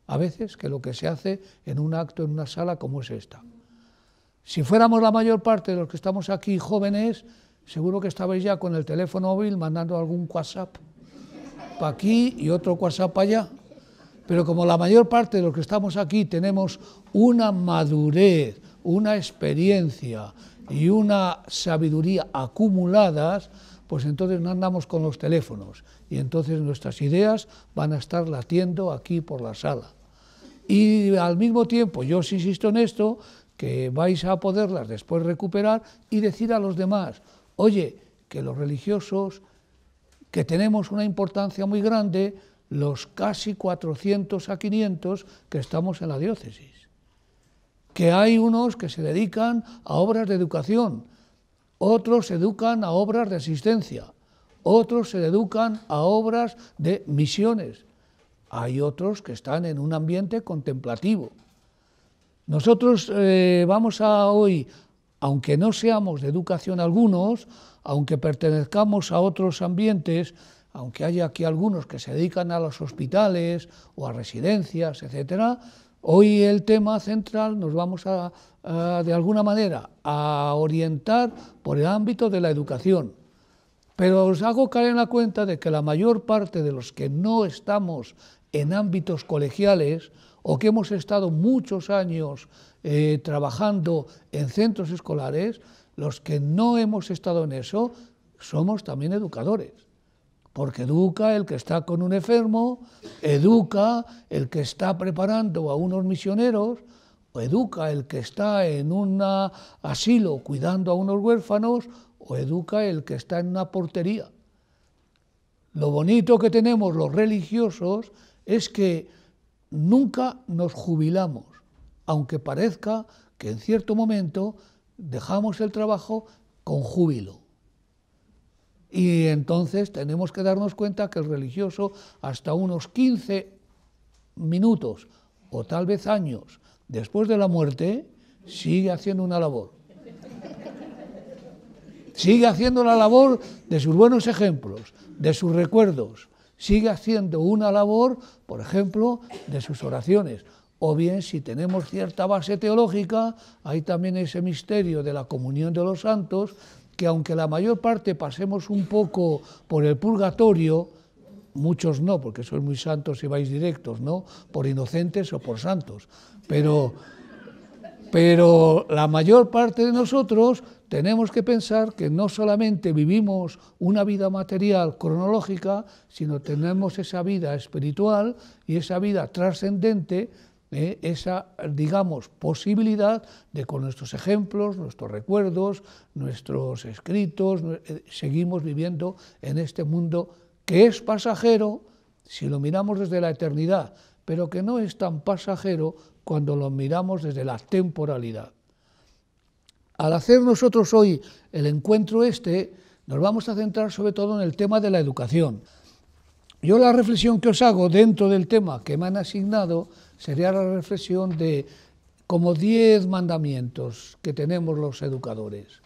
a veces que lo que se hace en un acto, en una sala como es esta. Si fuéramos la mayor parte de los que estamos aquí jóvenes, seguro que estabais ya con el teléfono móvil mandando algún WhatsApp para aquí y otro WhatsApp para allá. Pero como la mayor parte de los que estamos aquí tenemos una madurez, una experiencia y una sabiduría acumuladas, pues entonces no andamos con los teléfonos y entonces nuestras ideas van a estar latiendo aquí por la sala. Y al mismo tiempo, yo os insisto en esto, que vais a poderlas después recuperar y decir a los demás, oye, que los religiosos, que tenemos una importancia muy grande, los casi 400 a 500 que estamos en la diócesis, que hay unos que se dedican a obras de educación, otros se educan a obras de asistencia, otros se educan a obras de misiones, hay otros que están en un ambiente contemplativo. Nosotros vamos a hoy, aunque no seamos de educación algunos, aunque pertenezcamos a otros ambientes, aunque haya aquí algunos que se dedican a los hospitales o a residencias, etcétera, hoy el tema central nos vamos de alguna manera a orientar por el ámbito de la educación. Pero os hago caer en la cuenta de que la mayor parte de los que no estamos en ámbitos colegiales o que hemos estado muchos años trabajando en centros escolares, los que no hemos estado en eso, somos también educadores. Porque educa el que está con un enfermo, educa el que está preparando a unos misioneros, o educa el que está en un asilo cuidando a unos huérfanos, o educa el que está en una portería. Lo bonito que tenemos los religiosos es que nunca nos jubilamos, aunque parezca que en cierto momento dejamos el trabajo con júbilo. Y entonces tenemos que darnos cuenta que el religioso hasta unos 15 minutos o tal vez años después de la muerte sigue haciendo una labor. Sigue haciendo la labor de sus buenos ejemplos, de sus recuerdos. Sigue haciendo una labor, por ejemplo, de sus oraciones. O bien, si tenemos cierta base teológica, hay también ese misterio de la comunión de los santos, que aunque la mayor parte pasemos un poco por el purgatorio, muchos no, porque sois muy santos y vais directos, ¿no? Por inocentes o por santos. Pero la mayor parte de nosotros tenemos que pensar que no solamente vivimos una vida material cronológica, sino tenemos esa vida espiritual y esa vida trascendente, esa, digamos, posibilidad de con nuestros ejemplos, nuestros recuerdos, nuestros escritos, seguimos viviendo en este mundo que es pasajero si lo miramos desde la eternidad, pero que no es tan pasajero cuando lo miramos desde la temporalidad. Al hacer nosotros hoy el encuentro nos vamos a centrar sobre todo en el tema de la educación. Yo la reflexión que os hago dentro del tema que me han asignado sería la reflexión de como 10 mandamientos que tenemos los educadores.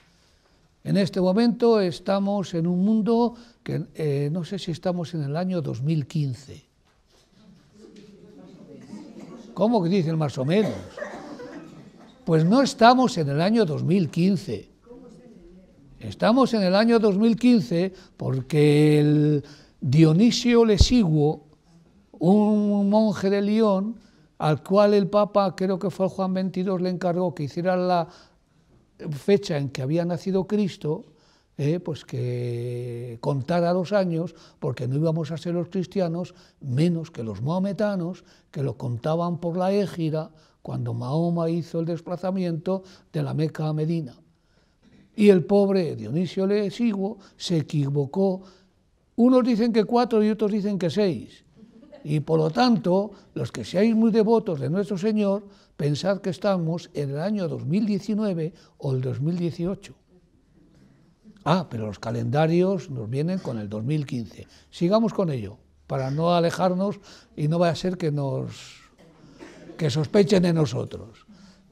En este momento estamos en un mundo que no sé si estamos en el año 2015. ¿Cómo que dicen más o menos? Pues no estamos en el año 2015. Estamos en el año 2015 porque el Dionisio Lesiguo, un monje de Lyon, al cual el Papa, creo que fue Juan XXII, le encargó que hiciera la fecha en que había nacido Cristo, pues que contara los años, porque no íbamos a ser los cristianos menos que los mahometanos, que lo contaban por la égira, cuando Mahoma hizo el desplazamiento de la Meca a Medina. Y el pobre Dionisio Lesiguo se equivocó. Unos dicen que 4 y otros dicen que 6. Y por lo tanto, los que seáis muy devotos de nuestro Señor, pensad que estamos en el año 2019 o el 2018. Pero los calendarios nos vienen con el 2015. Sigamos con ello, para no alejarnos y no vaya a ser que sospechen de nosotros.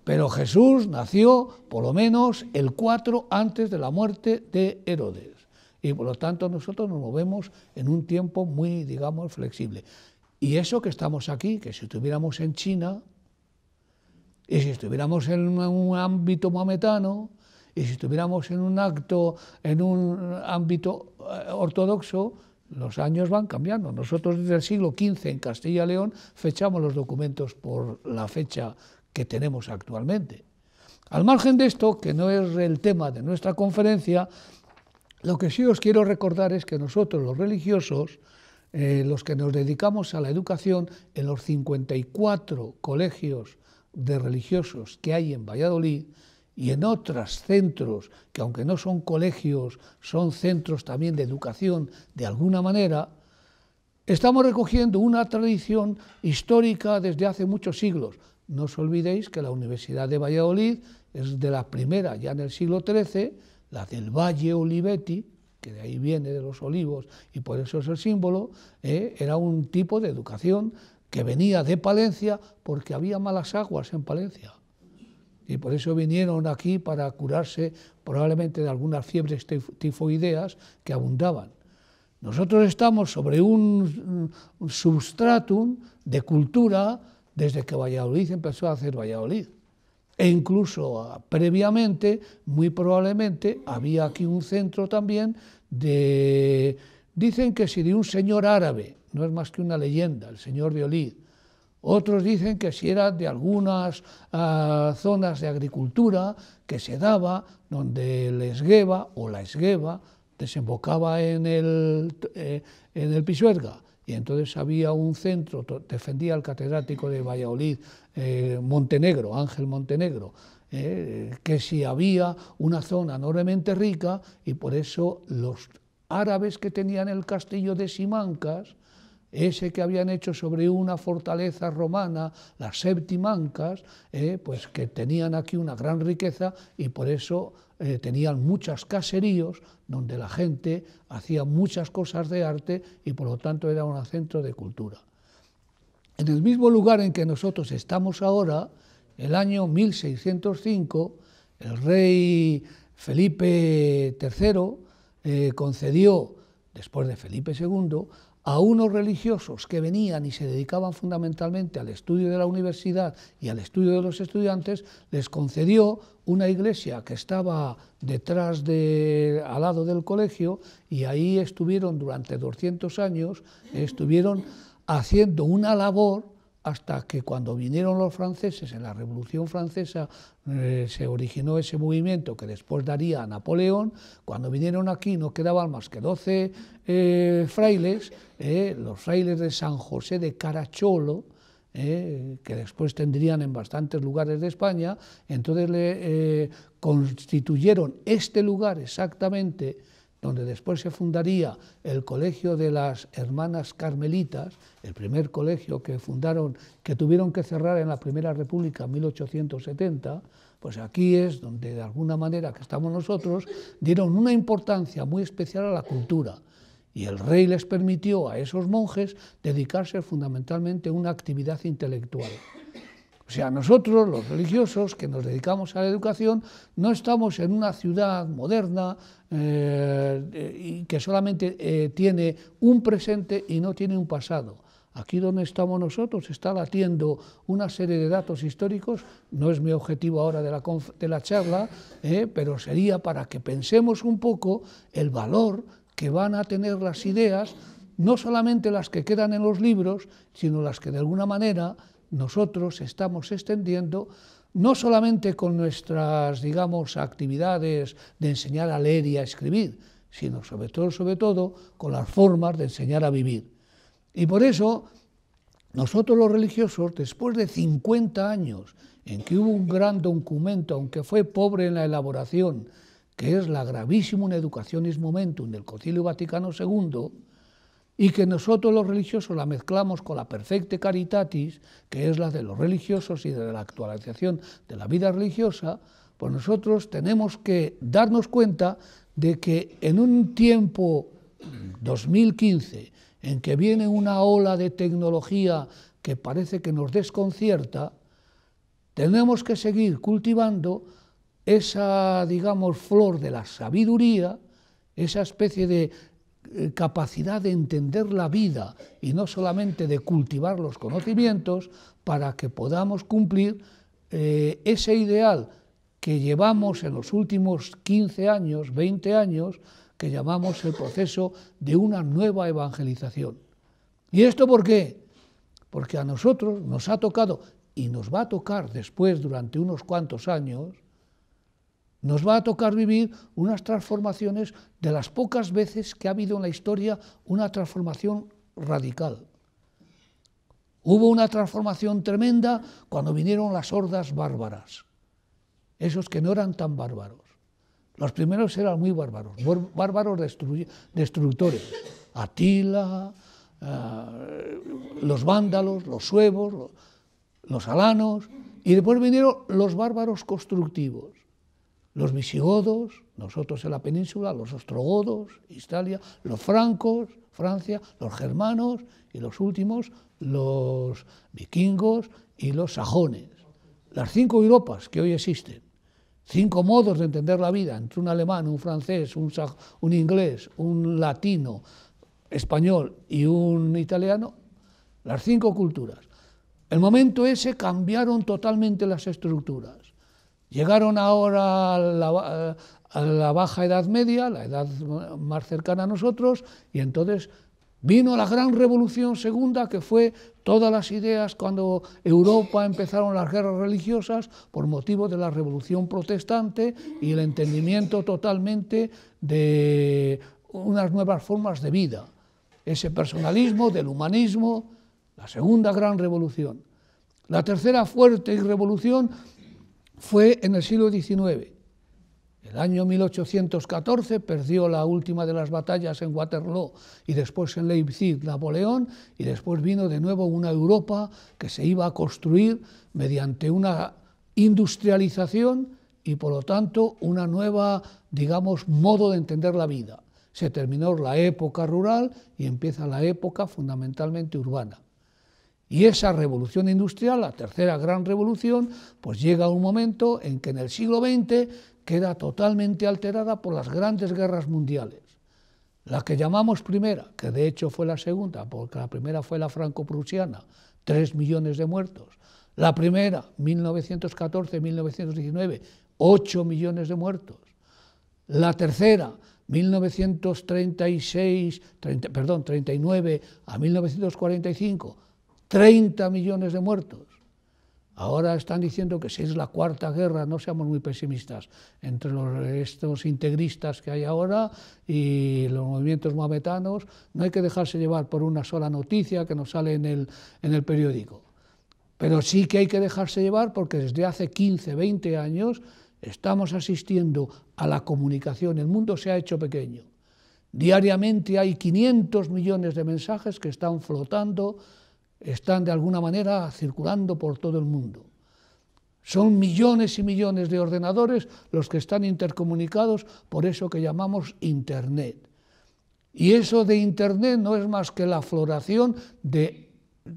Pero Jesús nació por lo menos el 4 antes de la muerte de Herodes. Y por lo tanto nosotros nos movemos en un tiempo muy, digamos, flexible. Y eso que estamos aquí, que si estuviéramos en China, y si estuviéramos en un ámbito maometano, y si estuviéramos en un ámbito ortodoxo, los años van cambiando. Nosotros desde el siglo XV en Castilla y León fechamos los documentos por la fecha que tenemos actualmente. Al margen de esto, que no es el tema de nuestra conferencia, lo que sí os quiero recordar es que nosotros los religiosos, los que nos dedicamos a la educación, en los 54 colegios de religiosos que hay en Valladolid y en otros centros, que aunque no son colegios, son centros también de educación de alguna manera, estamos recogiendo una tradición histórica desde hace muchos siglos. No os olvidéis que la Universidad de Valladolid es de la primera, ya en el siglo XIII, la del Valle Olivetti, que de ahí viene de los olivos y por eso es el símbolo, era un tipo de educación que venía de Palencia porque había malas aguas en Palencia. Y por eso vinieron aquí para curarse probablemente de algunas fiebres tifoideas que abundaban. Nosotros estamos sobre un substratum de cultura desde que Valladolid empezó a hacer Valladolid. E incluso previamente, muy probablemente, había aquí un centro también de, dicen que si de un señor árabe, no es más que una leyenda, el señor de Olid. Otros dicen que si era de algunas zonas de agricultura que se daba, donde el Esgueva o la Esgueva desembocaba en el Pisuerga, y entonces había un centro, defendía el catedrático de Valladolid, Montenegro, Ángel Montenegro, que si había una zona enormemente rica, y por eso los árabes que tenían el castillo de Simancas, ese que habían hecho sobre una fortaleza romana, las Septimancas, pues que tenían aquí una gran riqueza y por eso tenían muchos caseríos donde la gente hacía muchas cosas de arte y por lo tanto era un centro de cultura. En el mismo lugar en que nosotros estamos ahora, el año 1605, el rey Felipe III concedió, después de Felipe II, a unos religiosos que venían y se dedicaban fundamentalmente al estudio de la universidad y al estudio de los estudiantes, les concedió una iglesia que estaba detrás al lado del colegio, y ahí estuvieron durante 200 años, estuvieron haciendo una labor hasta que cuando vinieron los franceses, en la Revolución Francesa se originó ese movimiento que después daría a Napoleón. Cuando vinieron aquí no quedaban más que 12 frailes, los frailes de San José de Caracholo, que después tendrían en bastantes lugares de España. Entonces constituyeron este lugar exactamente donde después se fundaría el Colegio de las Hermanas Carmelitas, el primer colegio que fundaron, que tuvieron que cerrar en la Primera República en 1870, pues aquí es donde de alguna manera que estamos nosotros, dieron una importancia muy especial a la cultura. Y el rey les permitió a esos monjes dedicarse fundamentalmente a una actividad intelectual. O sea, nosotros, los religiosos que nos dedicamos a la educación, no estamos en una ciudad moderna y que solamente tiene un presente y no tiene un pasado. Aquí donde estamos nosotros está latiendo una serie de datos históricos, no es mi objetivo ahora de la charla, pero sería para que pensemos un poco el valor que van a tener las ideas, no solamente las que quedan en los libros, sino las que de alguna manera nosotros estamos extendiendo, no solamente con nuestras, digamos, actividades de enseñar a leer y a escribir, sino sobre todo, con las formas de enseñar a vivir. Y por eso, nosotros los religiosos, después de 50 años en que hubo un gran documento, aunque fue pobre en la elaboración, que es la Gravissimum Educationis Momentum del Concilio Vaticano II, y que nosotros los religiosos la mezclamos con la Perfecte Caritatis, que es la de los religiosos y de la actualización de la vida religiosa, pues nosotros tenemos que darnos cuenta de que en un tiempo 2015, en que viene una ola de tecnología que parece que nos desconcierta, tenemos que seguir cultivando esa, digamos, flor de la sabiduría, esa especie de capacidad de entender la vida y no solamente de cultivar los conocimientos para que podamos cumplir ese ideal que llevamos en los últimos 15 años, 20 años, que llamamos el proceso de una nueva evangelización. ¿Y esto por qué? Porque a nosotros nos ha tocado, y nos va a tocar después durante unos cuantos años, nos va a tocar vivir unas transformaciones de las pocas veces que ha habido en la historia una transformación radical. Hubo una transformación tremenda cuando vinieron las hordas bárbaras, esos que no eran tan bárbaros. Los primeros eran muy bárbaros, bárbaros destructores. Atila, los vándalos, los suevos, los alanos, y después vinieron los bárbaros constructivos. Los visigodos, nosotros en la península, los ostrogodos, Italia, los francos, Francia, los germanos y los últimos, los vikingos y los sajones. Las 5 Europas que hoy existen, 5 modos de entender la vida, entre un alemán, un francés, un inglés, un latino, español y un italiano, las 5 culturas. El momento ese cambiaron totalmente las estructuras. Llegaron ahora a la Baja Edad Media, la edad más cercana a nosotros, y entonces vino la gran revolución segunda, que fue todas las ideas cuando Europa empezaron las guerras religiosas por motivo de la revolución protestante y el entendimiento totalmente de unas nuevas formas de vida. Ese personalismo del humanismo, la segunda gran revolución. La tercera fuerte revolución fue en el siglo XIX. El año 1814 perdió la última de las batallas en Waterloo y después en Leipzig Napoleón, y después vino de nuevo una Europa que se iba a construir mediante una industrialización y por lo tanto una nueva, digamos, modo de entender la vida. Se terminó la época rural y empieza la época fundamentalmente urbana. Y esa revolución industrial, la tercera gran revolución, pues llega a un momento en que en el siglo XX queda totalmente alterada por las grandes guerras mundiales. La que llamamos primera, que de hecho fue la segunda, porque la primera fue la franco-prusiana, 3 millones de muertos. La primera, 1914-1919, 8 millones de muertos. La tercera, 39 a 1945, 30 millones de muertos. Ahora están diciendo que si es la cuarta guerra, no seamos muy pesimistas, entre estos integristas que hay ahora y los movimientos maometanos, no hay que dejarse llevar por una sola noticia que nos sale en el periódico. Pero sí que hay que dejarse llevar porque desde hace 15, 20 años estamos asistiendo a la comunicación, el mundo se ha hecho pequeño. Diariamente hay 500 millones de mensajes que están flotando, están de alguna manera circulando por todo el mundo. Son millones y millones de ordenadores los que están intercomunicados por eso que llamamos Internet. Y eso de Internet no es más que la floración de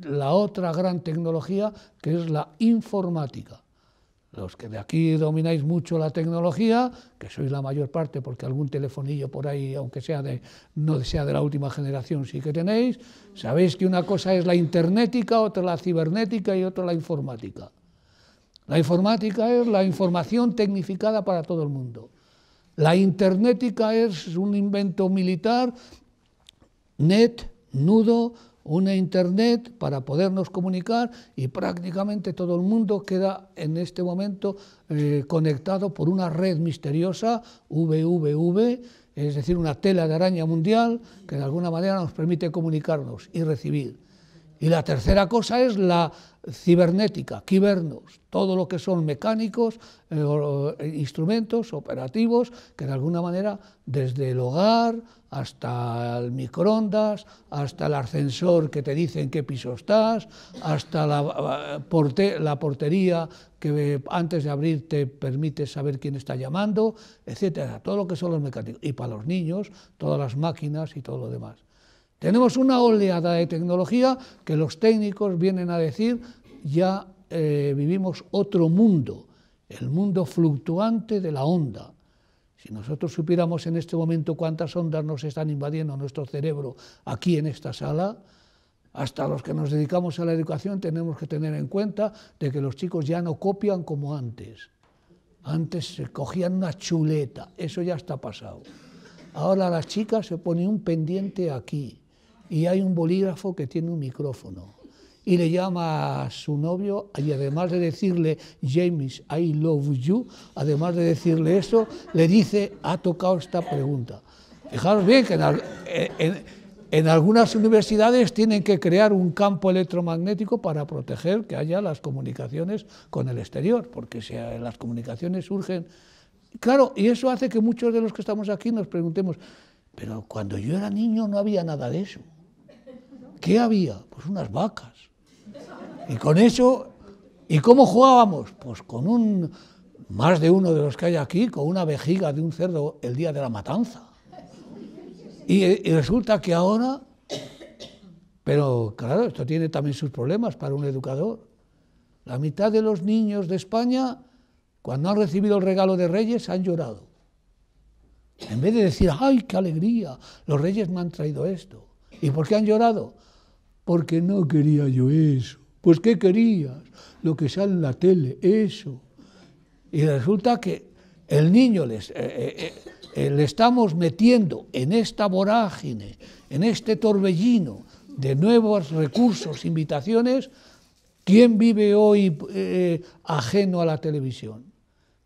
la otra gran tecnología, que es la informática. Los que de aquí domináis mucho la tecnología, que sois la mayor parte porque algún telefonillo por ahí, aunque no sea de la última generación, sí que tenéis, sabéis que una cosa es la internética, otra la cibernética y otra la informática. La informática es la información tecnificada para todo el mundo. La internética es un invento militar, nudo, una internet para podernos comunicar, y prácticamente todo el mundo queda en este momento conectado por una red misteriosa, VVV, es decir, una tela de araña mundial que de alguna manera nos permite comunicarnos y recibir. Y la tercera cosa es la cibernética, kibernos, todo lo que son mecánicos, instrumentos operativos que de alguna manera desde el hogar hasta el microondas, hasta el ascensor que te dice en qué piso estás, hasta la portería que antes de abrir te permite saber quién está llamando, etcétera, todo lo que son los mecánicos. Y para los niños, todas las máquinas y todo lo demás. Tenemos una oleada de tecnología que los técnicos vienen a decir ya vivimos otro mundo, el mundo fluctuante de la onda. Si nosotros supiéramos en este momento cuántas ondas nos están invadiendo nuestro cerebro aquí en esta sala, hasta los que nos dedicamos a la educación tenemos que tener en cuenta de que los chicos ya no copian como antes. Antes se cogían una chuleta, eso ya está pasado. Ahora la chica se pone un pendiente aquí y hay un bolígrafo que tiene un micrófono y le llama a su novio y además de decirle James, I love you, además de decirle eso, le dice, ha tocado esta pregunta. Fijaros bien que en algunas universidades tienen que crear un campo electromagnético para proteger que haya las comunicaciones con el exterior, porque si las comunicaciones surgen... Claro, y eso hace que muchos de los que estamos aquí nos preguntemos, pero cuando yo era niño no había nada de eso. ¿Qué había? Pues unas vacas. Y con eso, ¿y cómo jugábamos? Pues con más de uno de los que hay aquí, con una vejiga de un cerdo el día de la matanza. Y resulta que ahora, pero claro, esto tiene también sus problemas para un educador. La mitad de los niños de España, cuando han recibido el regalo de Reyes, han llorado. En vez de decir, ¡ay, qué alegría! Los Reyes me han traído esto. ¿Y por qué han llorado? Porque no quería yo eso. Pues, ¿qué querías? Lo que sale en la tele, eso. Y resulta que el niño le estamos metiendo en esta vorágine, en este torbellino de nuevos recursos, invitaciones. ¿Quién vive hoy ajeno a la televisión?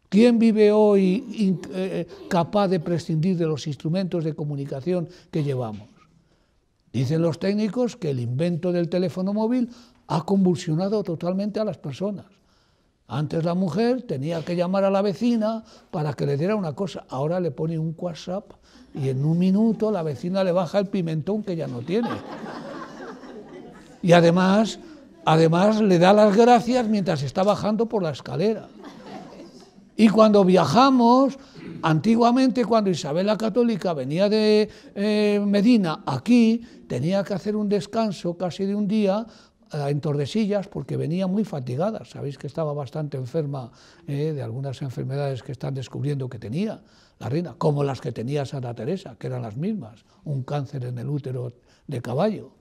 ¿Quién vive hoy capaz de prescindir de los instrumentos de comunicación que llevamos? Dicen los técnicos que el invento del teléfono móvil ha convulsionado totalmente a las personas. Antes la mujer tenía que llamar a la vecina para que le diera una cosa, ahora le pone un WhatsApp y en un minuto la vecina le baja el pimentón que ya no tiene. Y además le da las gracias mientras está bajando por la escalera. Y cuando viajamos, antiguamente cuando Isabel la Católica venía de Medina aquí, tenía que hacer un descanso casi de un día en Tordesillas porque venía muy fatigada. Sabéis que estaba bastante enferma de algunas enfermedades que están descubriendo que tenía la reina, como las que tenía Santa Teresa, que eran las mismas, un cáncer en el útero de caballo.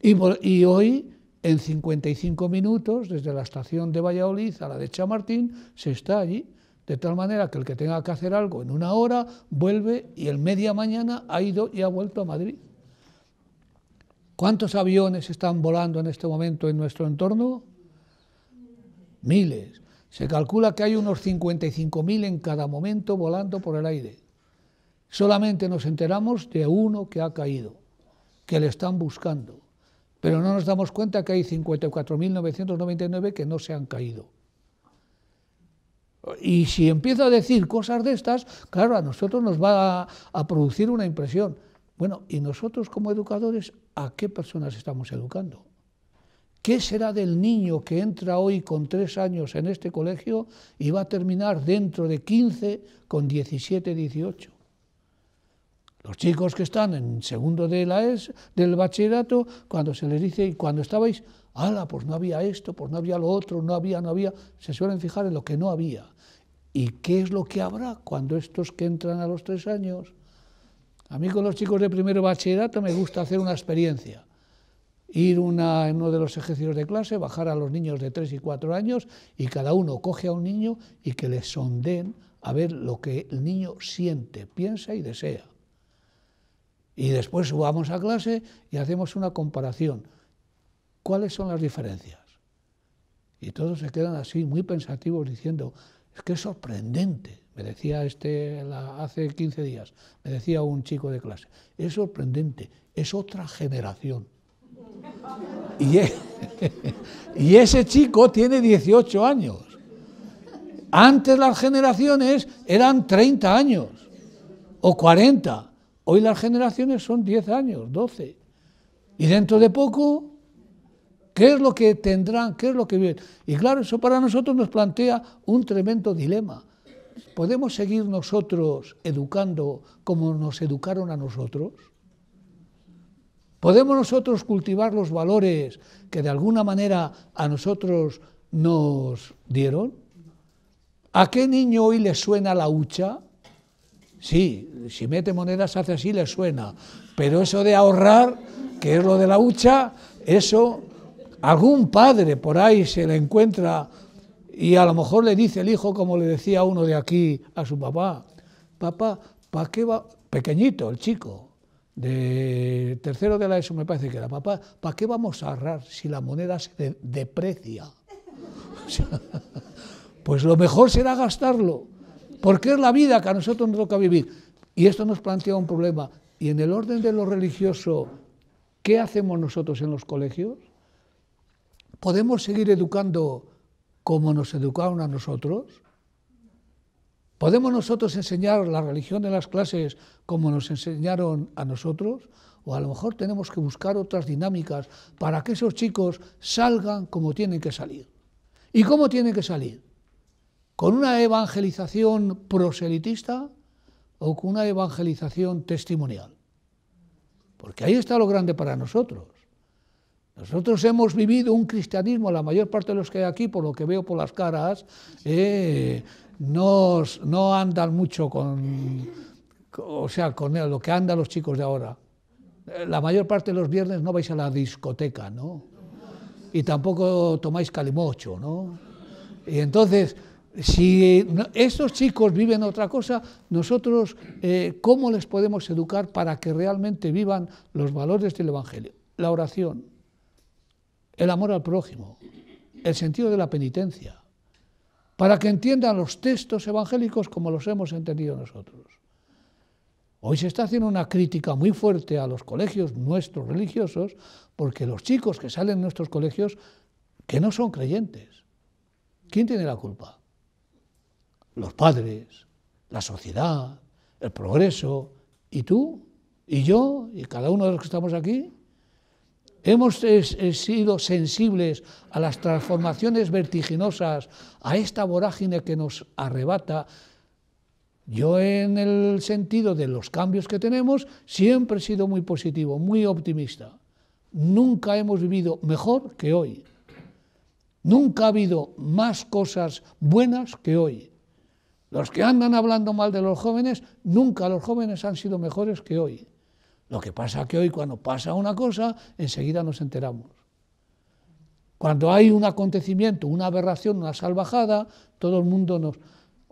Y hoy, en 55 minutos, desde la estación de Valladolid a la de Chamartín, se está allí, de tal manera que el que tenga que hacer algo en una hora, vuelve y el media mañana ha ido y ha vuelto a Madrid. ¿Cuántos aviones están volando en este momento en nuestro entorno? Miles. Se calcula que hay unos 55.000 en cada momento volando por el aire. Solamente nos enteramos de uno que ha caído, que le están buscando, pero no nos damos cuenta que hay 54.999 que no se han caído. Y si empiezo a decir cosas de estas, claro, a nosotros nos va a producir una impresión. Bueno, ¿y nosotros como educadores a qué personas estamos educando? ¿Qué será del niño que entra hoy con 3 años en este colegio y va a terminar dentro de 15 con 17, 18? Los chicos que están en segundo de la del bachillerato, cuando se les dice, y cuando estabais, ¡hala! Pues no había esto, pues no había lo otro, no había, se suelen fijar en lo que no había. ¿Y qué es lo que habrá cuando estos que entran a los 3 años? A mí con los chicos de primero bachillerato me gusta hacer una experiencia. Ir en uno de los ejercicios de clase, bajar a los niños de 3 y 4 años y cada uno coge a un niño y que le sondeen a ver lo que el niño siente, piensa y desea. Y después subamos a clase y hacemos una comparación. ¿Cuáles son las diferencias? Y todos se quedan así muy pensativos diciendo, es que es sorprendente. Me decía hace 15 días, me decía un chico de clase, es sorprendente, es otra generación. Y ese chico tiene 18 años. Antes las generaciones eran 30 años o 40. Hoy las generaciones son 10 años, 12. Y dentro de poco, ¿qué es lo que tendrán? ¿Qué es lo que viven? Y claro, eso para nosotros nos plantea un tremendo dilema. ¿Podemos seguir nosotros educando como nos educaron a nosotros? ¿Podemos nosotros cultivar los valores que de alguna manera a nosotros nos dieron? ¿A qué niño hoy le suena la hucha? Sí, si mete monedas hace así, le suena. Pero eso de ahorrar, que es lo de la hucha, eso, algún padre por ahí se le encuentra y a lo mejor le dice el hijo, como le decía uno de aquí a su papá, papá, ¿para qué va? Pequeñito, el chico, de tercero de la ESO me parece que era, papá, ¿para qué vamos a ahorrar si la moneda se deprecia? O sea, pues lo mejor será gastarlo, porque es la vida que a nosotros nos toca vivir. Y esto nos plantea un problema. Y en el orden de lo religioso, ¿qué hacemos nosotros en los colegios? ¿Podemos seguir educando como nos educaron a nosotros? ¿Podemos nosotros enseñar la religión en las clases como nos enseñaron a nosotros? O a lo mejor tenemos que buscar otras dinámicas para que esos chicos salgan como tienen que salir. ¿Y cómo tienen que salir? ¿Con una evangelización proselitista o con una evangelización testimonial? Porque ahí está lo grande para nosotros. Nosotros hemos vivido un cristianismo, la mayor parte de los que hay aquí, por lo que veo por las caras, no andan mucho con lo que andan los chicos de ahora. La mayor parte de los viernes no vais a la discoteca, ¿no? Y tampoco tomáis calimocho, ¿no? Y entonces, si estos chicos viven otra cosa, nosotros, ¿cómo les podemos educar para que realmente vivan los valores del Evangelio? La oración, el amor al prójimo, el sentido de la penitencia, para que entiendan los textos evangélicos como los hemos entendido nosotros. Hoy se está haciendo una crítica muy fuerte a los colegios nuestros religiosos, porque los chicos que salen de nuestros colegios, que no son creyentes, ¿quién tiene la culpa? Los padres, la sociedad, el progreso, y tú, y yo, y cada uno de los que estamos aquí. Hemos sido sensibles a las transformaciones vertiginosas, a esta vorágine que nos arrebata. Yo, en el sentido de los cambios que tenemos, siempre he sido muy positivo, muy optimista. Nunca hemos vivido mejor que hoy. Nunca ha habido más cosas buenas que hoy. Los que andan hablando mal de los jóvenes, nunca los jóvenes han sido mejores que hoy. Lo que pasa es que hoy, cuando pasa una cosa, enseguida nos enteramos. Cuando hay un acontecimiento, una aberración, una salvajada, todo el mundo nos...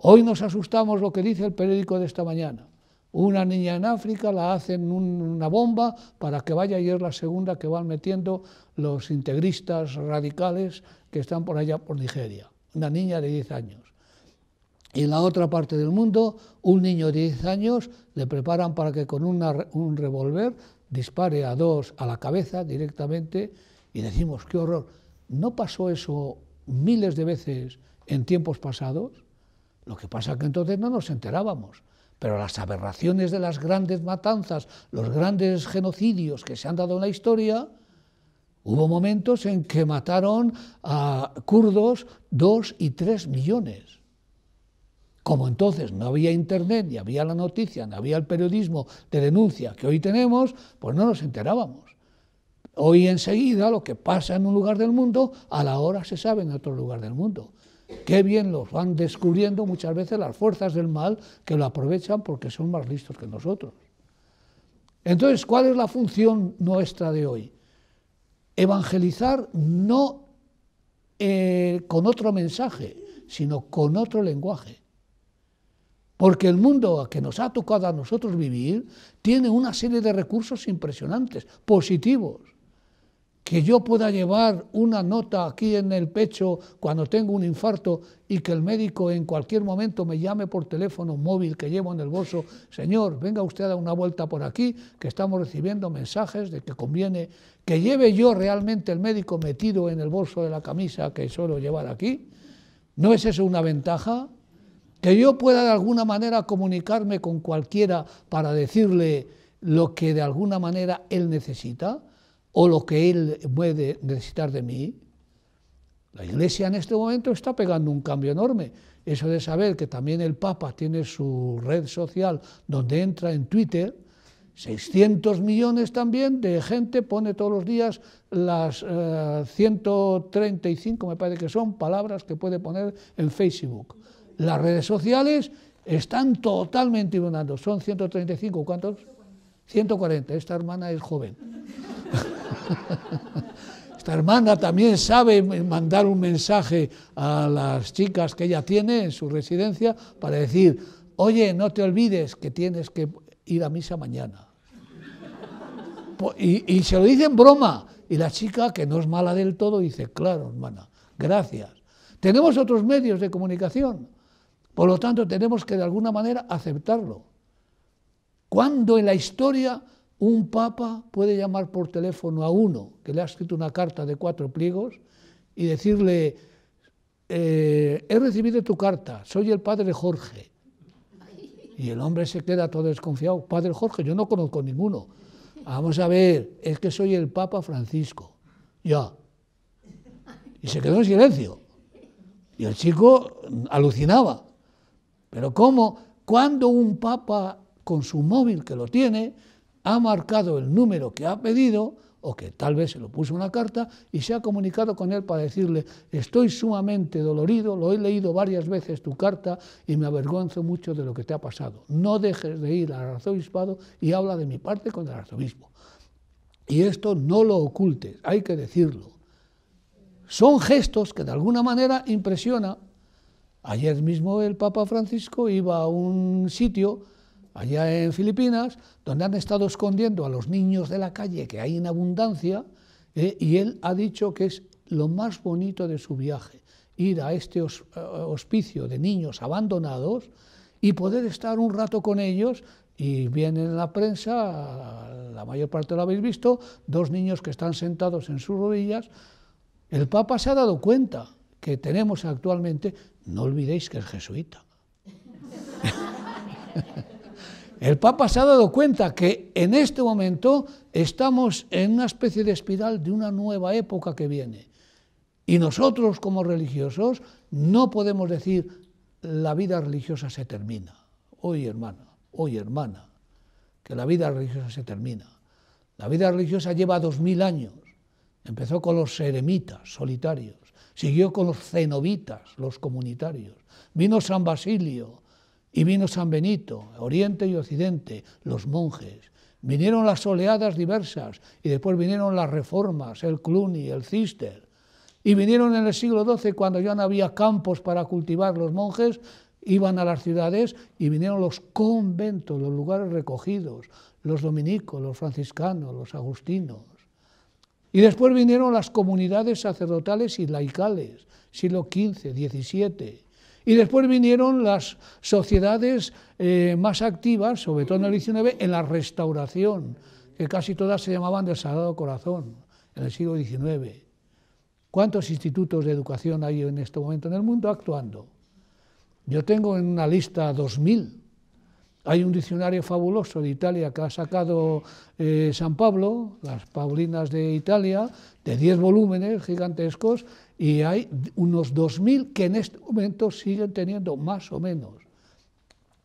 Hoy nos asustamos lo que dice el periódico de esta mañana. Una niña en África la hacen una bomba para que vaya, y es la segunda que van metiendo los integristas radicales que están por allá por Nigeria. Una niña de 10 años. Y en la otra parte del mundo, un niño de 10 años le preparan para que con un revólver dispare a dos a la cabeza directamente, y decimos, qué horror. ¿No pasó eso miles de veces en tiempos pasados? Lo que pasa es que entonces no nos enterábamos, pero las aberraciones de las grandes matanzas, los grandes genocidios que se han dado en la historia, hubo momentos en que mataron a kurdos 2 y 3 millones. Como entonces no había internet, ni había la noticia, ni había el periodismo de denuncia que hoy tenemos, pues no nos enterábamos. Hoy enseguida lo que pasa en un lugar del mundo, a la hora se sabe en otro lugar del mundo. Qué bien los van descubriendo muchas veces las fuerzas del mal, que lo aprovechan porque son más listos que nosotros. Entonces, ¿cuál es la función nuestra de hoy? Evangelizar no con otro mensaje, sino con otro lenguaje. Porque el mundo que nos ha tocado a nosotros vivir tiene una serie de recursos impresionantes, positivos. Que yo pueda llevar una nota aquí en el pecho cuando tengo un infarto y que el médico en cualquier momento me llame por teléfono móvil que llevo en el bolso, señor, venga usted a dar una vuelta por aquí, que estamos recibiendo mensajes de que conviene que lleve yo realmente el médico metido en el bolso de la camisa que suelo llevar aquí. ¿No es eso una ventaja? Que yo pueda de alguna manera comunicarme con cualquiera para decirle lo que de alguna manera él necesita, o lo que él puede necesitar de mí. La Iglesia en este momento está pegando un cambio enorme. Eso de saber que también el Papa tiene su red social donde entra en Twitter, 600 millones también de gente pone todos los días las 135, me parece que son, palabras que puede poner en Facebook. Las redes sociales, Están totalmente inundados. Son 135, ¿cuántos? 140. Esta hermana es joven. Esta hermana también sabe mandar un mensaje a las chicas que ella tiene en su residencia para decir, oye, no te olvides que tienes que ir a misa mañana. Y se lo dice en broma. Y la chica, que no es mala del todo, dice, claro, hermana, gracias. Tenemos otros medios de comunicación, por lo tanto tenemos que de alguna manera aceptarlo. ¿Cuándo en la historia un papa puede llamar por teléfono a uno que le ha escrito una carta de 4 pliegos y decirle, he recibido tu carta, soy el padre Jorge? Y el hombre se queda todo desconfiado. Padre Jorge, yo no conozco ninguno. Vamos a ver, es que soy el Papa Francisco. Ya. Y se quedó en silencio. Y el chico alucinaba. Pero ¿cómo? Cuando un papa con su móvil, que lo tiene, ha marcado el número que ha pedido, o que tal vez se lo puso una carta, y se ha comunicado con él para decirle, estoy sumamente dolorido, lo he leído varias veces tu carta y me avergüenzo mucho de lo que te ha pasado. No dejes de ir al arzobispado y habla de mi parte con el arzobispo. Y esto no lo ocultes, hay que decirlo. Son gestos que de alguna manera impresionan. Ayer mismo el Papa Francisco iba a un sitio allá en Filipinas, donde han estado escondiendo a los niños de la calle, que hay en abundancia, y él ha dicho que es lo más bonito de su viaje, ir a este hospicio de niños abandonados y poder estar un rato con ellos, y viene en la prensa, la mayor parte lo habéis visto, 2 niños que están sentados en sus rodillas. El Papa se ha dado cuenta que tenemos actualmente, no olvidéis que es jesuita. El Papa se ha dado cuenta que en este momento estamos en una especie de espiral de una nueva época que viene. Y nosotros como religiosos no podemos decir la vida religiosa se termina. Oye hermana, que la vida religiosa se termina. La vida religiosa lleva 2000 años. Empezó con los eremitas solitarios, siguió con los cenobitas, los comunitarios. Vino San Basilio, y vino San Benito, Oriente y Occidente, los monjes. Vinieron las oleadas diversas y después vinieron las reformas, el Cluny, el Cister. Y vinieron en el siglo XII, cuando ya no había campos para cultivar los monjes, iban a las ciudades y vinieron los conventos, los lugares recogidos, los dominicos, los franciscanos, los agustinos. Y después vinieron las comunidades sacerdotales y laicales, siglo XV, XVII. Y después vinieron las sociedades más activas, sobre todo en el XIX, en la Restauración, que casi todas se llamaban del Sagrado Corazón, en el siglo XIX. ¿Cuántos institutos de educación hay en este momento en el mundo actuando? Yo tengo en una lista 2000. Hay un diccionario fabuloso de Italia que ha sacado San Pablo, las Paulinas de Italia, de 10 volúmenes gigantescos, y hay unos 2000 que en este momento siguen teniendo más o menos.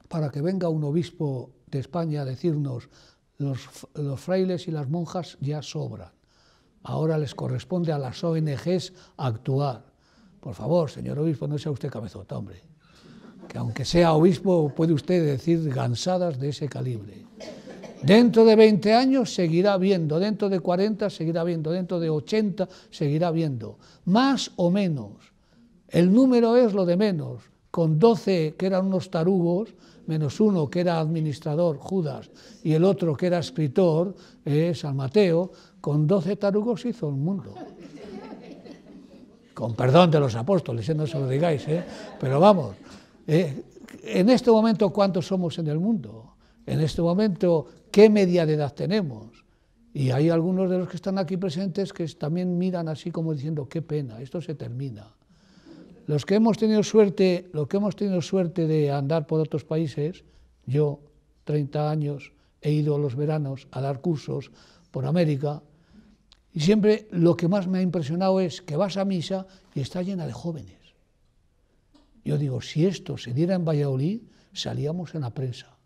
Para que venga un obispo de España a decirnos, los frailes y las monjas ya sobran, ahora les corresponde a las ONGs actuar. Por favor, señor obispo, no sea usted cabezota, hombre, que aunque sea obispo puede usted decir gansadas de ese calibre. Dentro de 20 años seguirá habiendo, dentro de 40 seguirá habiendo, dentro de 80 seguirá habiendo, más o menos. El número es lo de menos, con 12 que eran unos tarugos, menos uno que era administrador, Judas, y el otro que era escritor, San Mateo, con 12 tarugos hizo el mundo. Con perdón de los apóstoles, no se lo digáis, pero vamos, en este momento, ¿cuántos somos en el mundo? En este momento, ¿qué media de edad tenemos? Y hay algunos de los que están aquí presentes que también miran así como diciendo, qué pena, esto se termina. Los que hemos tenido suerte, de andar por otros países, yo, 30 años, he ido los veranos a dar cursos por América, y siempre lo que más me ha impresionado es que vas a misa y está llena de jóvenes. Yo digo, si esto se diera en Valladolid, salíamos en la prensa.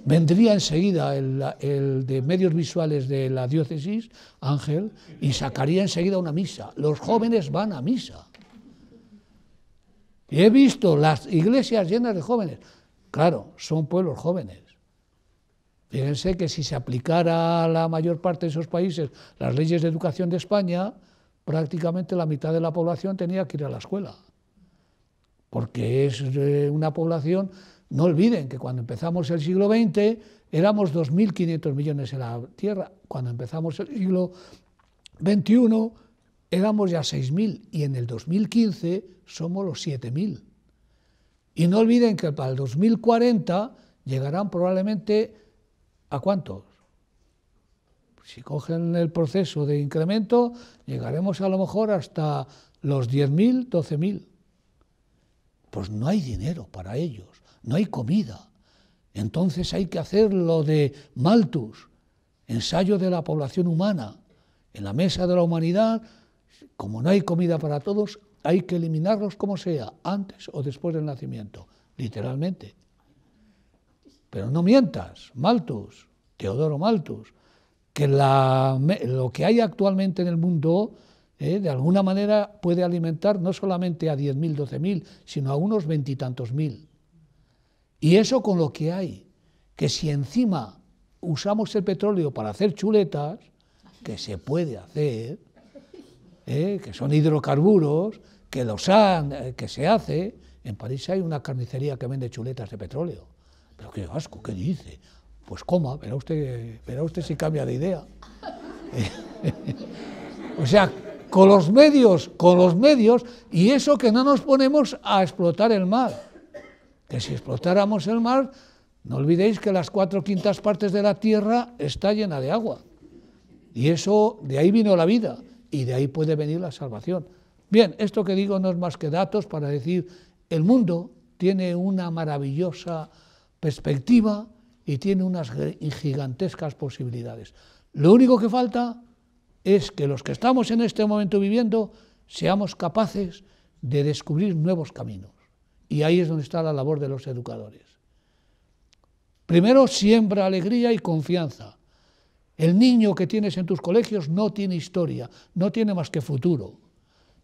Vendría enseguida el de medios visuales de la diócesis, Ángel, y sacaría enseguida una misa. Los jóvenes van a misa. Y he visto las iglesias llenas de jóvenes. Claro, son pueblos jóvenes. Fíjense que si se aplicara a la mayor parte de esos países las leyes de educación de España, prácticamente la mitad de la población tenía que ir a la escuela. Porque es una población, no olviden que cuando empezamos el siglo XX éramos 2.500 millones en la Tierra, cuando empezamos el siglo XXI éramos ya 6.000 y en el 2015 somos los 7.000. Y no olviden que para el 2040 llegarán probablemente, ¿a cuántos? Si cogen el proceso de incremento, llegaremos a lo mejor hasta los 10.000, 12.000. Pues no hay dinero para ellos, no hay comida. Entonces hay que hacer lo de Malthus, ensayo de la población humana. En la mesa de la humanidad, como no hay comida para todos, hay que eliminarlos como sea, antes o después del nacimiento, literalmente. Pero no mientas, Malthus, Teodoro Malthus, que lo que hay actualmente en el mundo, de alguna manera puede alimentar no solamente a 10.000, 12.000, sino a unos 20 y tantos mil. Y eso con lo que hay, que si encima usamos el petróleo para hacer chuletas, que se puede hacer, que son hidrocarburos, que se hace. En París hay una carnicería que vende chuletas de petróleo. Pero qué asco, ¿qué dice? Pues coma, verá usted si cambia de idea. O sea, con los medios, y eso que no nos ponemos a explotar el mar. Que si explotáramos el mar, no olvidéis que las 4/5 partes de la Tierra está llena de agua. Y eso, de ahí vino la vida, y de ahí puede venir la salvación. Bien, esto que digo no es más que datos para decir, el mundo tiene una maravillosa perspectiva y tiene unas gigantescas posibilidades. Lo único que falta es que los que estamos en este momento viviendo seamos capaces de descubrir nuevos caminos. Y ahí es donde está la labor de los educadores. Primero, siembra alegría y confianza. El niño que tienes en tus colegios no tiene historia, no tiene más que futuro.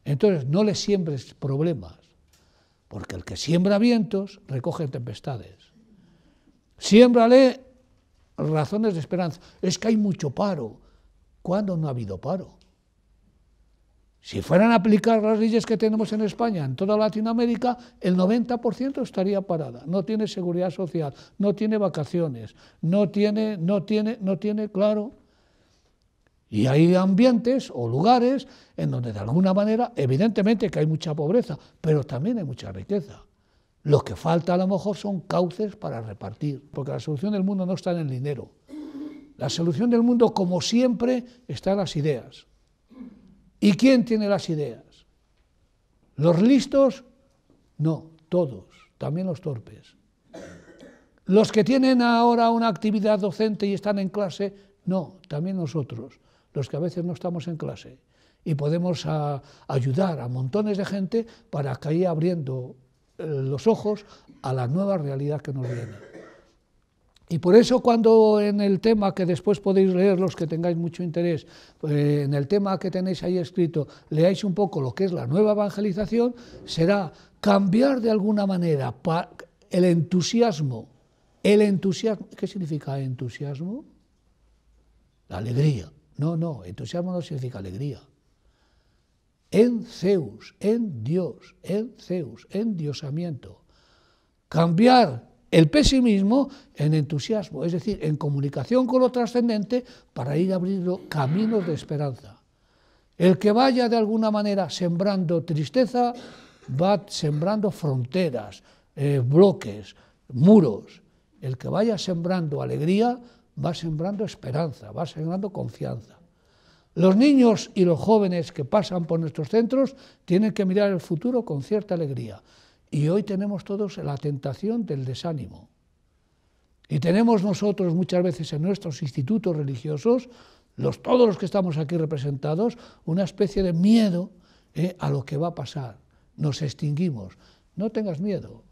Entonces, no le siembres problemas, porque el que siembra vientos recoge tempestades. Siémbrale razones de esperanza. Es que hay mucho paro. ¿Cuándo no ha habido paro? Si fueran a aplicar las leyes que tenemos en España, en toda Latinoamérica, el 90% estaría parada. No tiene seguridad social, no tiene vacaciones, no tiene, claro. Y hay ambientes o lugares en donde de alguna manera, evidentemente que hay mucha pobreza, pero también hay mucha riqueza. Lo que falta a lo mejor son cauces para repartir, porque la solución del mundo no está en el dinero. La solución del mundo, como siempre, está en las ideas. ¿Y quién tiene las ideas? ¿Los listos? No, todos, también los torpes. ¿Los que tienen ahora una actividad docente y están en clase? No, también nosotros, los que a veces no estamos en clase. Y podemos ayudar a montones de gente para que ir abriendo los ojos a la nueva realidad que nos viene. Y por eso cuando en el tema, que después podéis leer los que tengáis mucho interés, en el tema que tenéis ahí escrito, leáis un poco lo que es la nueva evangelización, será cambiar de alguna manera el entusiasmo. ¿Qué significa entusiasmo? La alegría. No, entusiasmo no significa alegría. En Zeus, en Dios, en Zeus, en diosamiento. Cambiar el pesimismo en entusiasmo, es decir, en comunicación con lo trascendente para ir abriendo caminos de esperanza. El que vaya de alguna manera sembrando tristeza, va sembrando fronteras, bloques, muros. El que vaya sembrando alegría, va sembrando esperanza, va sembrando confianza. Los niños y los jóvenes que pasan por nuestros centros tienen que mirar el futuro con cierta alegría. Y hoy tenemos todos la tentación del desánimo. Y tenemos nosotros muchas veces en nuestros institutos religiosos, todos los que estamos aquí representados, una especie de miedo a lo que va a pasar. Nos extinguimos. No tengas miedo.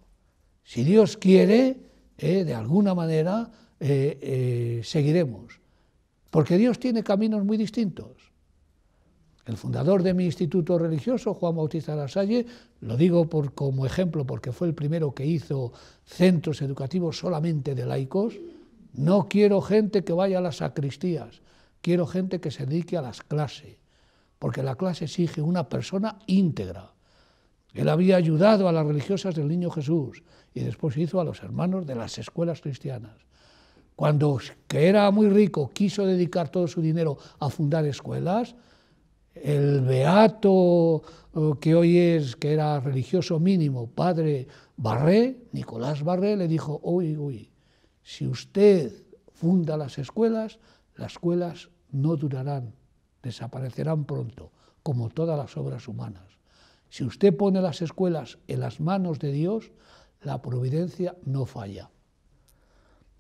Si Dios quiere, de alguna manera seguiremos. Porque Dios tiene caminos muy distintos. El fundador de mi instituto religioso, Juan Bautista de la Salle, lo digo como ejemplo porque fue el primero que hizo centros educativos solamente de laicos. No quiero gente que vaya a las sacristías, quiero gente que se dedique a las clases, porque la clase exige una persona íntegra. Él había ayudado a las religiosas del Niño Jesús y después hizo a los hermanos de las escuelas cristianas. Cuando, que era muy rico, quiso dedicar todo su dinero a fundar escuelas, el beato que hoy es, que era religioso mínimo, padre Barré, Nicolás Barré, le dijo, uy, si usted funda las escuelas no durarán, desaparecerán pronto, como todas las obras humanas. Si usted pone las escuelas en las manos de Dios, la providencia no falla.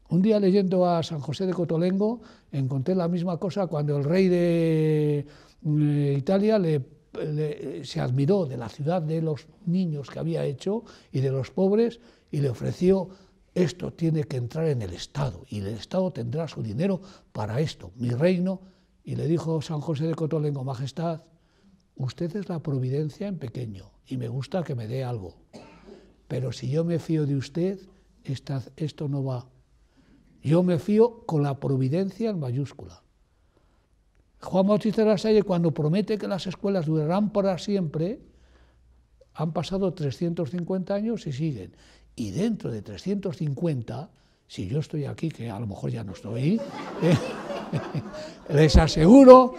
Un día leyendo a San José de Cotolengo encontré la misma cosa cuando el rey de Italia se admiró de la ciudad de los niños que había hecho y de los pobres y le ofreció: esto tiene que entrar en el Estado y el Estado tendrá su dinero para esto, mi reino. Y le dijo San José de Cotolengo: Majestad, usted es la providencia en pequeño y me gusta que me dé algo, pero si yo me fío de usted, esto no va. Yo me fío con la providencia en mayúscula. Juan Bautista de la Salle, cuando promete que las escuelas durarán para siempre, han pasado 350 años y siguen. Y dentro de 350, si yo estoy aquí, que a lo mejor ya no estoy, les aseguro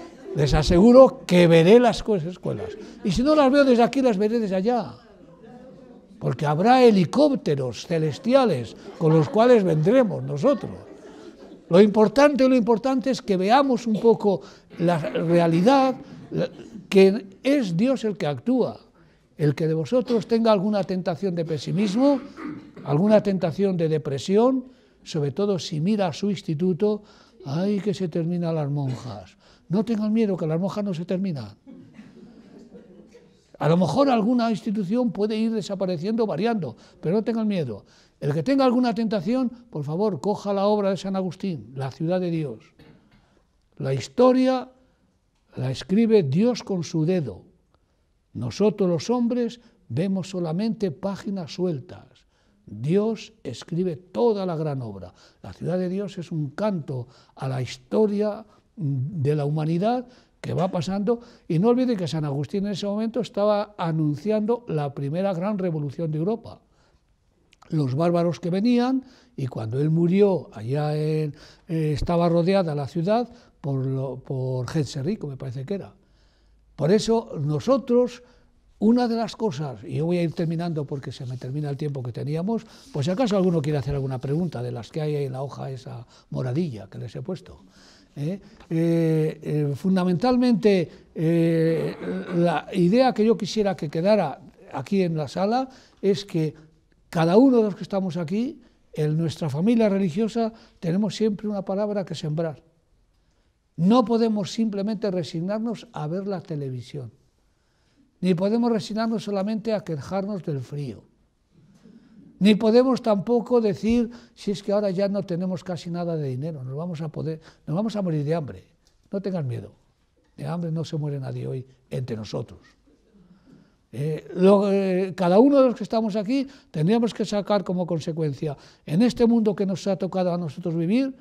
que veré las escuelas. Y si no las veo desde aquí, las veré desde allá. Porque habrá helicópteros celestiales con los cuales vendremos nosotros. Lo importante es que veamos un poco la realidad, que es Dios el que actúa. El que de vosotros tenga alguna tentación de pesimismo, alguna tentación de depresión, sobre todo si mira a su instituto, ¡ay, que se terminan las monjas! No tengan miedo, que las monjas no se terminan. A lo mejor alguna institución puede ir desapareciendo, variando, pero no tengan miedo. El que tenga alguna tentación, por favor, coja la obra de San Agustín, La ciudad de Dios. La historia la escribe Dios con su dedo. Nosotros los hombres vemos solamente páginas sueltas. Dios escribe toda la gran obra. La ciudad de Dios es un canto a la historia de la humanidad que va pasando, y no olviden que San Agustín en ese momento estaba anunciando la primera gran revolución de Europa. Los bárbaros que venían, y cuando él murió, allá estaba rodeada la ciudad por Genserico, me parece que era. Por eso nosotros, una de las cosas, y yo voy a ir terminando porque se me termina el tiempo que teníamos, pues si acaso alguno quiere hacer alguna pregunta de las que hay en la hoja esa moradilla que les he puesto. Fundamentalmente, la idea que yo quisiera que quedara aquí en la sala es que cada uno de los que estamos aquí, en nuestra familia religiosa, tenemos siempre una palabra que sembrar. No podemos simplemente resignarnos a ver la televisión, ni podemos resignarnos solamente a quejarnos del frío, ni podemos tampoco decir, si es que ahora ya no tenemos casi nada de dinero, nos vamos a morir de hambre. No tengan miedo, de hambre no se muere nadie hoy entre nosotros. Cada uno de los que estamos aquí tendríamos que sacar como consecuencia, en este mundo que nos ha tocado a nosotros vivir,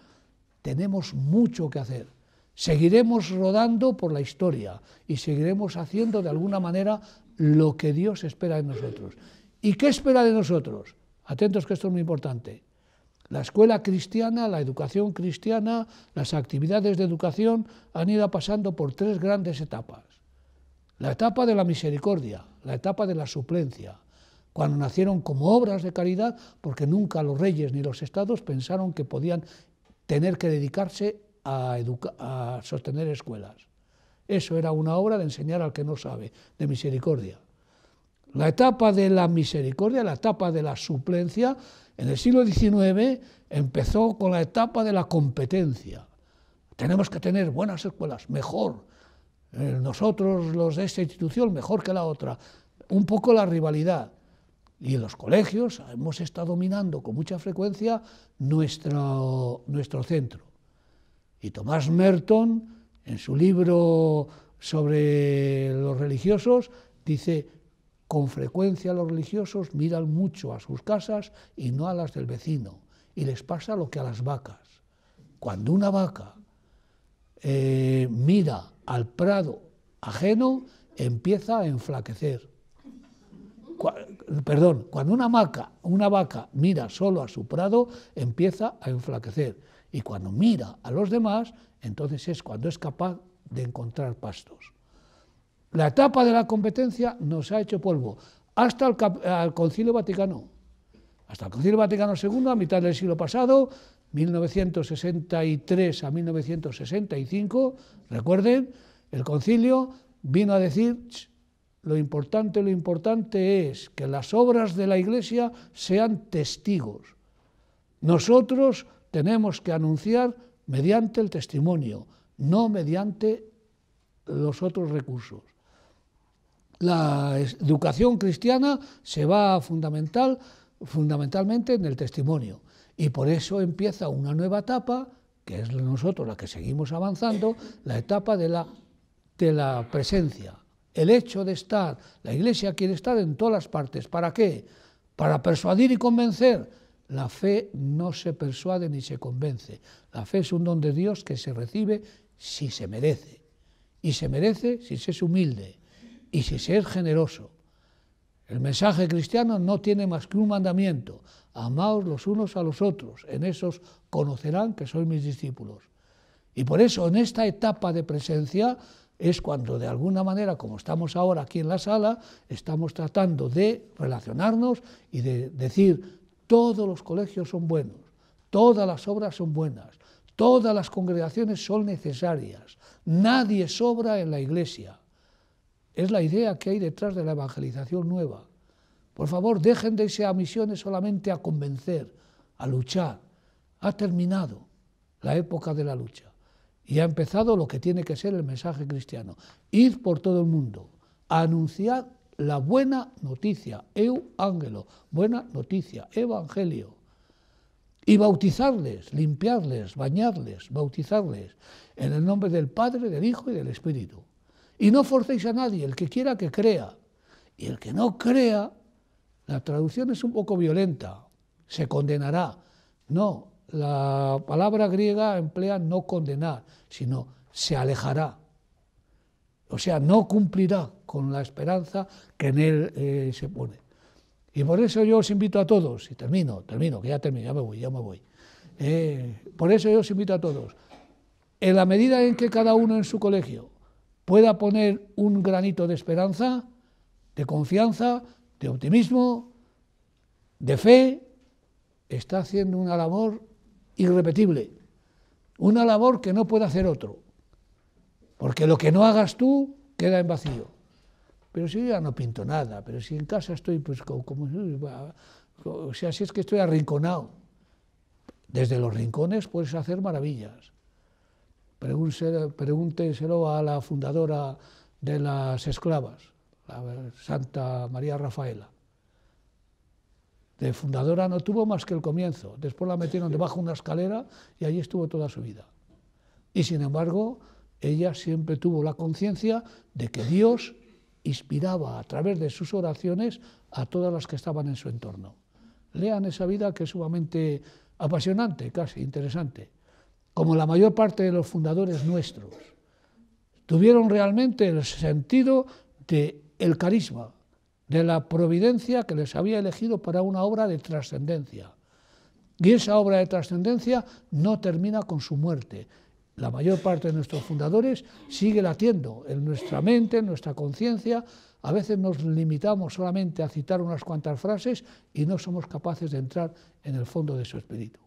tenemos mucho que hacer. Seguiremos rodando por la historia y seguiremos haciendo de alguna manera lo que Dios espera de nosotros. ¿Y qué espera de nosotros? Atentos, que esto es muy importante. La escuela cristiana, la educación cristiana, las actividades de educación han ido pasando por tres grandes etapas. La etapa de la misericordia, la etapa de la suplencia, cuando nacieron como obras de caridad, porque nunca los reyes ni los estados pensaron que podían tener que dedicarse a sostener escuelas. Eso era una obra de enseñar al que no sabe, de misericordia. La etapa de la misericordia, la etapa de la suplencia, en el siglo XIX empezó con la etapa de la competencia. Tenemos que tener buenas escuelas, mejor. Nosotros, los de esta institución, mejor que la otra. Un poco la rivalidad. Y en los colegios hemos estado minando con mucha frecuencia nuestro centro. Y Thomas Merton, en su libro sobre los religiosos, dice: con frecuencia los religiosos miran mucho a sus casas y no a las del vecino, y les pasa lo que a las vacas. Cuando una vaca mira al prado ajeno, empieza a enflaquecer. Cuando una vaca mira solo a su prado, empieza a enflaquecer. Y cuando mira a los demás, entonces es cuando es capaz de encontrar pastos. La etapa de la competencia nos ha hecho polvo, hasta el Concilio Vaticano. Hasta el Concilio Vaticano II, a mitad del siglo pasado, 1963 a 1965, recuerden, el concilio vino a decir: lo importante es que las obras de la Iglesia sean testigos. Nosotros tenemos que anunciar mediante el testimonio, no mediante los otros recursos. La educación cristiana se va fundamentalmente en el testimonio, y por eso empieza una nueva etapa, que es nosotros la que seguimos avanzando, la etapa de la presencia. El hecho de estar, la Iglesia quiere estar en todas las partes. ¿Para qué? Para persuadir y convencer. La fe no se persuade ni se convence. La fe es un don de Dios que se recibe si se merece. Y se merece si se es humilde y si se es generoso. El mensaje cristiano no tiene más que un mandamiento: amaos los unos a los otros, en esos conocerán que sois mis discípulos. Y por eso en esta etapa de presencia es cuando, de alguna manera, como estamos ahora aquí en la sala, estamos tratando de relacionarnos y de decir: todos los colegios son buenos, todas las obras son buenas, todas las congregaciones son necesarias, nadie sobra en la Iglesia. Es la idea que hay detrás de la evangelización nueva. Por favor, dejen de irse a misiones solamente a convencer, a luchar. Ha terminado la época de la lucha. Y ha empezado lo que tiene que ser el mensaje cristiano: ir por todo el mundo, a anunciar la buena noticia, euangelo, buena noticia, evangelio, y bautizarles, limpiarles, bañarles, bautizarles, en el nombre del Padre, del Hijo y del Espíritu. Y no forcéis a nadie, el que quiera que crea, y el que no crea, la traducción es un poco violenta, se condenará. No, la palabra griega emplea no condenar, sino se alejará. O sea, no cumplirá con la esperanza que en él se pone. Y por eso yo os invito a todos, y termino, que ya termino, ya me voy. Por eso yo os invito a todos, en la medida en que cada uno en su colegio pueda poner un granito de esperanza, de confianza, de optimismo, de fe, está haciendo una labor irrepetible, una labor que no puede hacer otro, porque lo que no hagas tú queda en vacío. Pero si yo ya no pinto nada, pero si en casa estoy, pues o sea, si es que estoy arrinconado, desde los rincones puedes hacer maravillas. Pregúnteselo a la fundadora de las esclavas, la Santa María Rafaela. De fundadora no tuvo más que el comienzo, después la metieron debajo de una escalera y allí estuvo toda su vida. Y sin embargo, ella siempre tuvo la conciencia de que Dios inspiraba a través de sus oraciones a todas las que estaban en su entorno. Lean esa vida, que es sumamente apasionante, casi interesante. Como la mayor parte de los fundadores nuestros, tuvieron realmente el sentido del carisma, de la providencia que les había elegido para una obra de trascendencia. Y esa obra de trascendencia no termina con su muerte. La mayor parte de nuestros fundadores sigue latiendo en nuestra mente, en nuestra conciencia. A veces nos limitamos solamente a citar unas cuantas frases y no somos capaces de entrar en el fondo de su espíritu.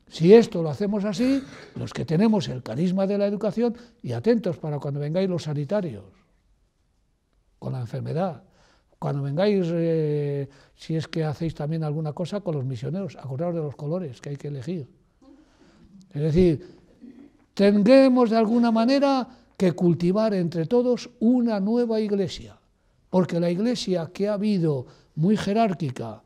Si esto lo hacemos así, los que tenemos el carisma de la educación, y atentos para cuando vengáis los sanitarios, con la enfermedad, cuando vengáis, si es que hacéis también alguna cosa con los misioneros, acordaos de los colores que hay que elegir. Es decir, tendremos de alguna manera que cultivar entre todos una nueva iglesia, porque la iglesia que ha habido muy jerárquica,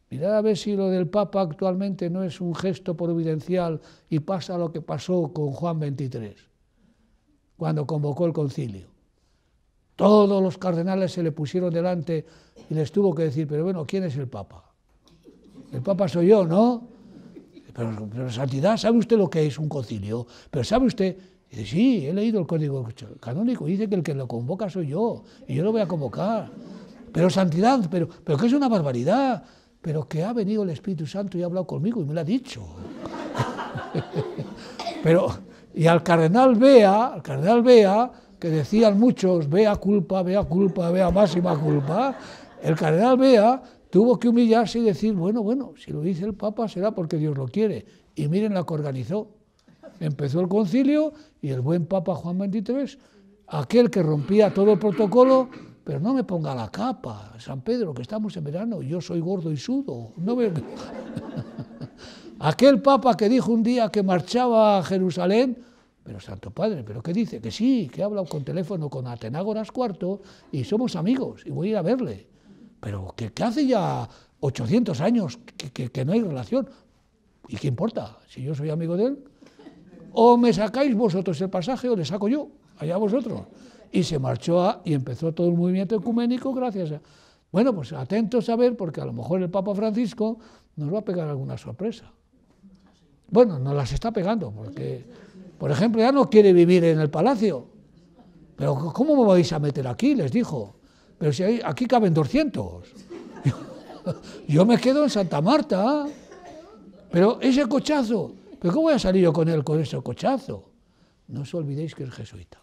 mirad a ver si lo del Papa actualmente no es un gesto providencial y pasa lo que pasó con Juan XXIII. cuando convocó el concilio. Todos los cardenales se le pusieron delante y les tuvo que decir, pero bueno, ¿quién es el Papa? El Papa soy yo, ¿no? Pero Santidad, ¿sabe usted lo que es un concilio? Pero ¿sabe usted? Y dice, sí, he leído el código canónico, dice que el que lo convoca soy yo, y yo lo voy a convocar. Pero Santidad, pero que es una barbaridad, pero que ha venido el Espíritu Santo y ha hablado conmigo y me lo ha dicho. Y al cardenal Bea, que decían muchos, vea culpa, vea máxima culpa, el cardenal Bea tuvo que humillarse y decir, bueno, si lo dice el Papa será porque Dios lo quiere. Y miren la que organizó. Empezó el concilio y el buen Papa Juan XXIII, aquel que rompía todo el protocolo, pero no me ponga la capa, San Pedro, que estamos en verano, yo soy gordo y sudo. No me... Aquel Papa que dijo un día que marchaba a Jerusalén, pero Santo Padre, ¿pero qué dice? Que sí, que he hablado con teléfono con Atenágoras IV y somos amigos y voy a ir a verle. Pero que hace ya 800 años que no hay relación. ¿Y qué importa? Si yo soy amigo de él. O me sacáis vosotros el pasaje o le saco yo, allá vosotros. Y se marchó y empezó todo el movimiento ecuménico gracias a... Bueno, pues atentos a ver, porque a lo mejor el Papa Francisco nos va a pegar alguna sorpresa. Bueno, nos las está pegando, porque, por ejemplo, ya no quiere vivir en el palacio. Pero ¿cómo me vais a meter aquí? Les dijo. Pero si aquí caben 200. Yo me quedo en Santa Marta. Pero ese cochazo, ¿pero cómo voy a salir yo con él con ese cochazo? No os olvidéis que es jesuita.